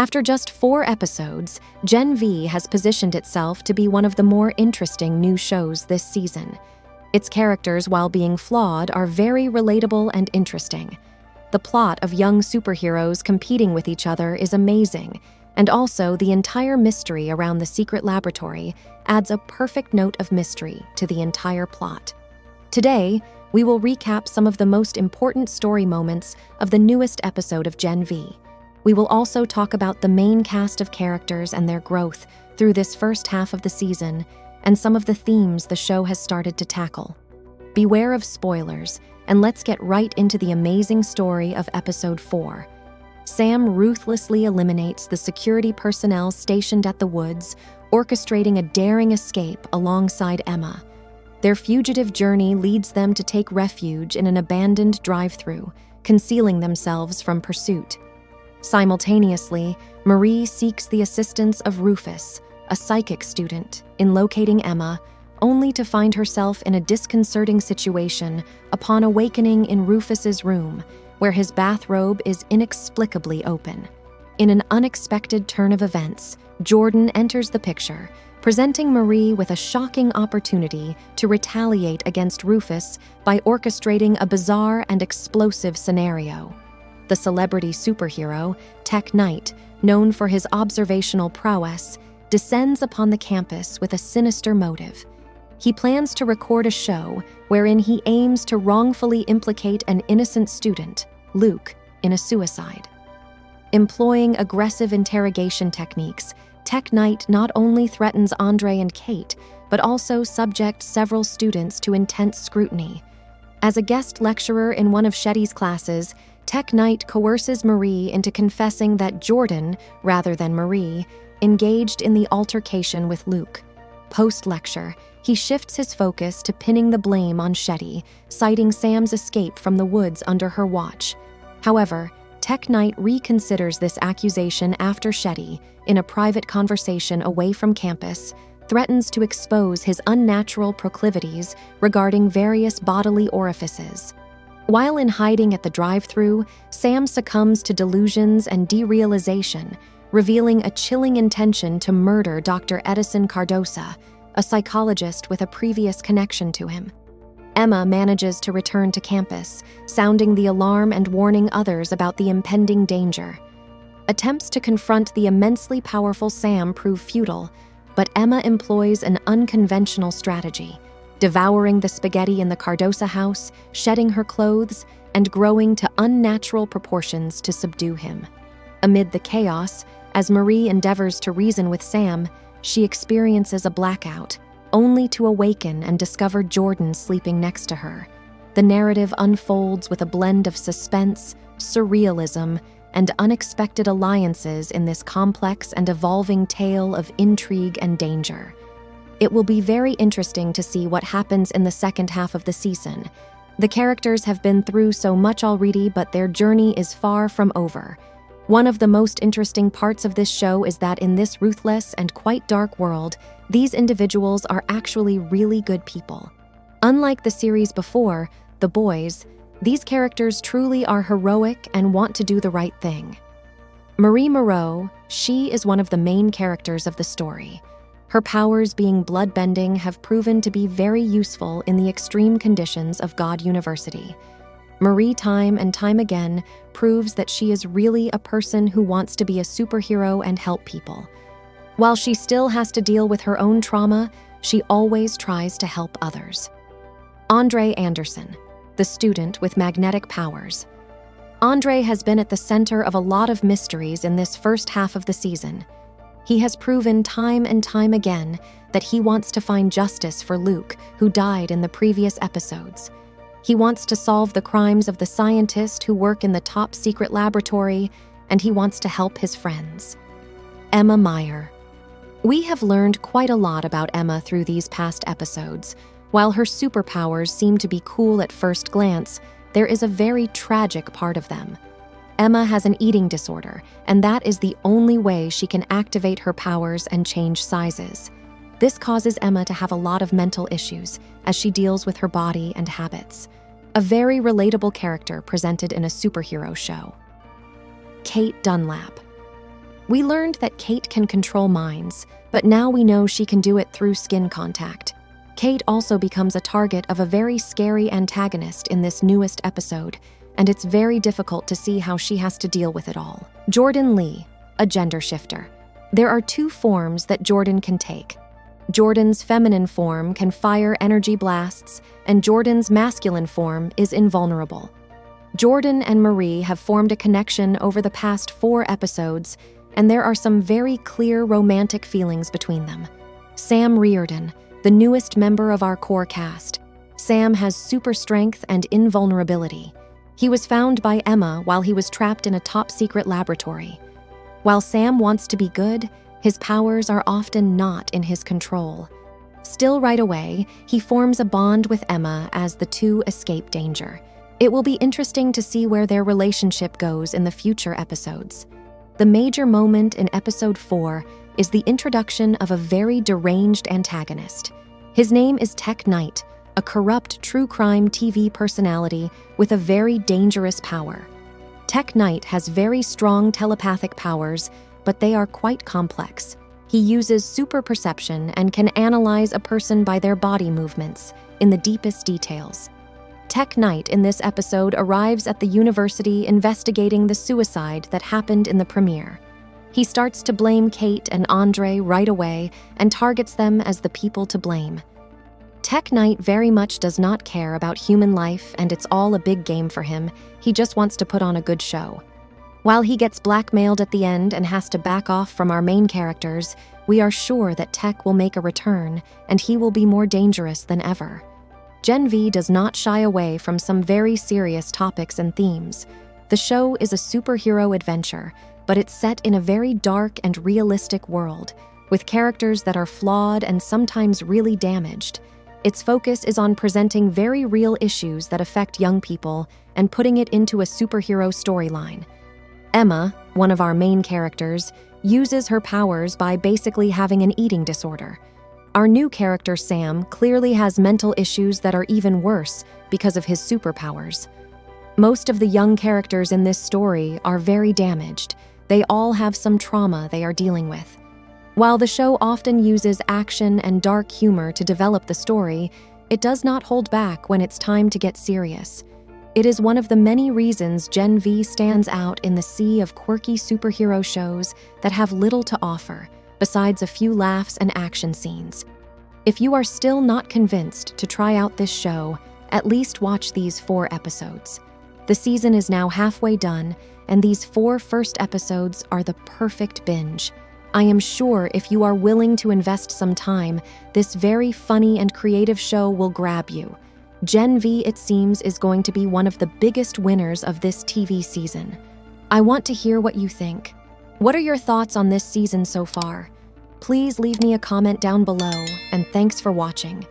After just 4 episodes, Gen V has positioned itself to be one of the more interesting new shows this season. Its characters, while being flawed, are very relatable and interesting. The plot of young superheroes competing with each other is amazing, and also the entire mystery around the secret laboratory adds a perfect note of mystery to the entire plot. Today, we will recap some of the most important story moments of the newest episode of Gen V. We will also talk about the main cast of characters and their growth through this first half of the season, and some of the themes the show has started to tackle. Beware of spoilers, and let's get right into the amazing story of Episode 4. Sam ruthlessly eliminates the security personnel stationed at the woods, orchestrating a daring escape alongside Emma. Their fugitive journey leads them to take refuge in an abandoned drive-thru, concealing themselves from pursuit. Simultaneously, Marie seeks the assistance of Rufus, a psychic student, in locating Emma, only to find herself in a disconcerting situation upon awakening in Rufus's room, where his bathrobe is inexplicably open. In an unexpected turn of events, Jordan enters the picture, presenting Marie with a shocking opportunity to retaliate against Rufus by orchestrating a bizarre and explosive scenario. The celebrity superhero, Tech Knight, known for his observational prowess, descends upon the campus with a sinister motive. He plans to record a show wherein he aims to wrongfully implicate an innocent student, Luke, in a suicide. Employing aggressive interrogation techniques, Tech Knight not only threatens Andre and Kate, but also subjects several students to intense scrutiny. As a guest lecturer in one of Shetty's classes, Tech Knight coerces Marie into confessing that Jordan, rather than Marie, engaged in the altercation with Luke. Post-lecture, he shifts his focus to pinning the blame on Shetty, citing Sam's escape from the woods under her watch. However, Tech Knight reconsiders this accusation after Shetty, in a private conversation away from campus, threatens to expose his unnatural proclivities regarding various bodily orifices. While in hiding at the drive-thru, Sam succumbs to delusions and derealization, revealing a chilling intention to murder Dr. Edison Cardosa, a psychologist with a previous connection to him. Emma manages to return to campus, sounding the alarm and warning others about the impending danger. Attempts to confront the immensely powerful Sam prove futile, but Emma employs an unconventional strategy, devouring the spaghetti in the Cardosa house, shedding her clothes, and growing to unnatural proportions to subdue him. Amid the chaos, as Marie endeavors to reason with Sam, she experiences a blackout, only to awaken and discover Jordan sleeping next to her. The narrative unfolds with a blend of suspense, surrealism, and unexpected alliances in this complex and evolving tale of intrigue and danger. It will be very interesting to see what happens in the second half of the season. The characters have been through so much already, but their journey is far from over. One of the most interesting parts of this show is that in this ruthless and quite dark world, these individuals are actually really good people. Unlike the series before, The Boys, these characters truly are heroic and want to do the right thing. Marie Maro, she is one of the main characters of the story. Her powers, being bloodbending, have proven to be very useful in the extreme conditions of God University. Marie time and time again proves that she is really a person who wants to be a superhero and help people. While she still has to deal with her own trauma, she always tries to help others. Andre Anderson, the student with magnetic powers. Andre has been at the center of a lot of mysteries in this first half of the season. He has proven time and time again that he wants to find justice for Luke, who died in the previous episodes. He wants to solve the crimes of the scientists who work in the top secret laboratory, and he wants to help his friends. Emma Meyer. We have learned quite a lot about Emma through these past episodes. While her superpowers seem to be cool at first glance, there is a very tragic part of them. Emma has an eating disorder, and that is the only way she can activate her powers and change sizes. This causes Emma to have a lot of mental issues as she deals with her body and habits. A very relatable character presented in a superhero show. Kate Dunlap. We learned that Kate can control minds, but now we know she can do it through skin contact. Kate also becomes a target of a very scary antagonist in this newest episode, and it's very difficult to see how she has to deal with it all. Jordan Lee, a gender shifter. There are two forms that Jordan can take. Jordan's feminine form can fire energy blasts, and Jordan's masculine form is invulnerable. Jordan and Marie have formed a connection over the past 4 episodes, and there are some very clear romantic feelings between them. Sam Riordan, the newest member of our core cast. Sam has super strength and invulnerability. He was found by Emma while he was trapped in a top-secret laboratory. While Sam wants to be good, his powers are often not in his control. Still right away, he forms a bond with Emma as the two escape danger. It will be interesting to see where their relationship goes in the future episodes. The major moment in episode 4 is the introduction of a very deranged antagonist. His name is Tech Knight, a corrupt true crime TV personality with a very dangerous power. Tech Knight has very strong telepathic powers, but they are quite complex. He uses super perception and can analyze a person by their body movements in the deepest details. Tech Knight in this episode arrives at the university investigating the suicide that happened in the premiere. He starts to blame Kate and Andre right away and targets them as the people to blame. Tech Knight very much does not care about human life, and it's all a big game for him. He just wants to put on a good show. While he gets blackmailed at the end and has to back off from our main characters, we are sure that Tech will make a return, and he will be more dangerous than ever. Gen V does not shy away from some very serious topics and themes. The show is a superhero adventure, but it's set in a very dark and realistic world, with characters that are flawed and sometimes really damaged. Its focus is on presenting very real issues that affect young people and putting it into a superhero storyline. Emma, one of our main characters, uses her powers by basically having an eating disorder. Our new character, Sam, clearly has mental issues that are even worse because of his superpowers. Most of the young characters in this story are very damaged. They all have some trauma they are dealing with. While the show often uses action and dark humor to develop the story, it does not hold back when it's time to get serious. It is one of the many reasons Gen V stands out in the sea of quirky superhero shows that have little to offer, besides a few laughs and action scenes. If you are still not convinced to try out this show, at least watch these 4 episodes. The season is now halfway done, and these 4 first episodes are the perfect binge. I am sure if you are willing to invest some time, this very funny and creative show will grab you. Gen V, it seems, is going to be one of the biggest winners of this TV season. I want to hear what you think. What are your thoughts on this season so far? Please leave me a comment down below, and thanks for watching.